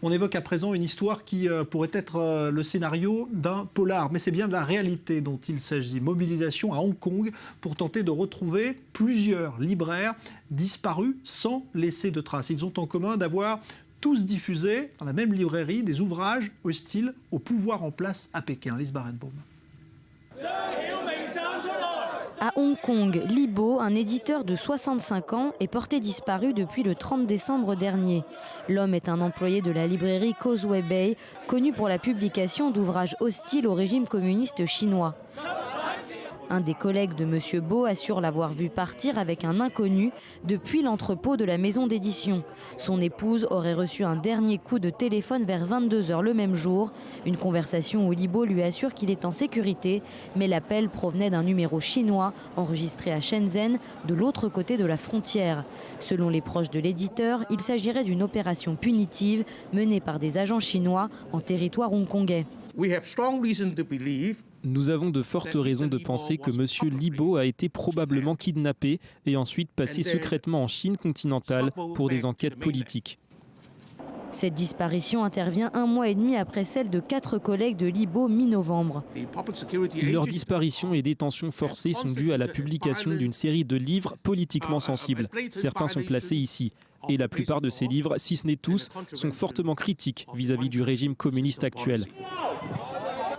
On évoque à présent une histoire qui pourrait être le scénario d'un polar, mais c'est bien de la réalité dont il s'agit. Mobilisation à Hong Kong pour tenter de retrouver plusieurs libraires disparus sans laisser de traces. Ils ont en commun d'avoir tous diffusé dans la même librairie des ouvrages hostiles au pouvoir en place à Pékin. Lise Barenbaum. À Hong Kong, Libo, un éditeur de 65 ans, est porté disparu depuis le 30 décembre dernier. L'homme est un employé de la librairie Causeway Bay, connu pour la publication d'ouvrages hostiles au régime communiste chinois. Un des collègues de M. Bo assure l'avoir vu partir avec un inconnu depuis l'entrepôt de la maison d'édition. Son épouse aurait reçu un dernier coup de téléphone vers 22 h le même jour. Une conversation où Libo lui assure qu'il est en sécurité, mais l'appel provenait d'un numéro chinois enregistré à Shenzhen, de l'autre côté de la frontière. Selon les proches de l'éditeur, il s'agirait d'une opération punitive menée par des agents chinois en territoire hongkongais. Nous avons de fortes raisons de penser que M. Libo a été probablement kidnappé et ensuite passé secrètement en Chine continentale pour des enquêtes politiques. Cette disparition intervient 1 mois et demi après celle de 4 collègues de Libo mi-novembre. Leur disparition et détention forcée sont dues à la publication d'une série de livres politiquement sensibles. Certains sont placés ici. Et la plupart de ces livres, si ce n'est tous, sont fortement critiques vis-à-vis du régime communiste actuel.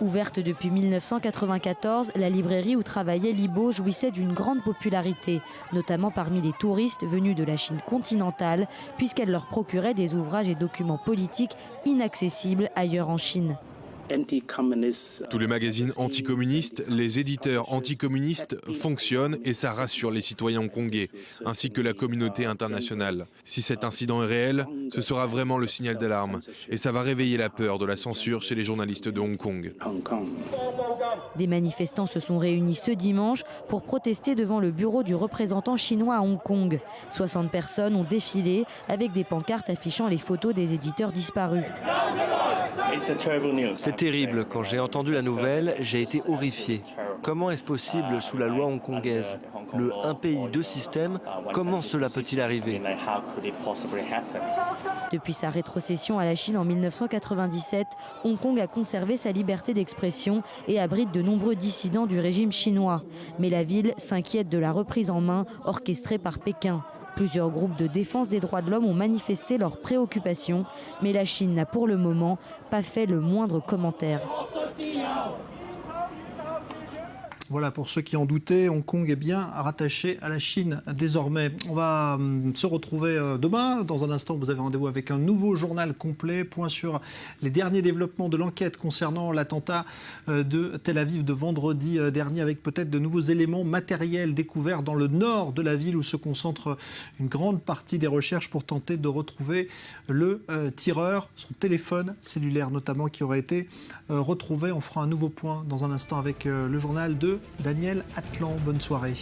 Ouverte depuis 1994, la librairie où travaillait Libo jouissait d'une grande popularité, notamment parmi les touristes venus de la Chine continentale, puisqu'elle leur procurait des ouvrages et documents politiques inaccessibles ailleurs en Chine. Tous les magazines anticommunistes, les éditeurs anticommunistes fonctionnent et ça rassure les citoyens hongkongais, ainsi que la communauté internationale. Si cet incident est réel, ce sera vraiment le signal d'alarme et ça va réveiller la peur de la censure chez les journalistes de Hong Kong. Des manifestants se sont réunis ce dimanche pour protester devant le bureau du représentant chinois à Hong Kong. 60 personnes ont défilé avec des pancartes affichant les photos des éditeurs disparus. C'est terrible. Quand j'ai entendu la nouvelle, j'ai été horrifié. Comment est-ce possible sous la loi hongkongaise? Le un pays, deux systèmes, comment cela peut-il arriver? Depuis sa rétrocession à la Chine en 1997, Hong Kong a conservé sa liberté d'expression et abrite de nombreux dissidents du régime chinois. Mais la ville s'inquiète de la reprise en main orchestrée par Pékin. Plusieurs groupes de défense des droits de l'homme ont manifesté leurs préoccupations, mais la Chine n'a pour le moment pas fait le moindre commentaire. Voilà, pour ceux qui en doutaient, Hong Kong est bien rattaché à la Chine désormais. On va se retrouver demain. Dans un instant, vous avez rendez-vous avec un nouveau journal complet. Point sur les derniers développements de l'enquête concernant l'attentat de Tel Aviv de vendredi dernier, avec peut-être de nouveaux éléments matériels découverts dans le nord de la ville où se concentre une grande partie des recherches pour tenter de retrouver le tireur, son téléphone cellulaire notamment qui aurait été retrouvé. On fera un nouveau point dans un instant avec le journal de Daniel Atlan. Bonne soirée.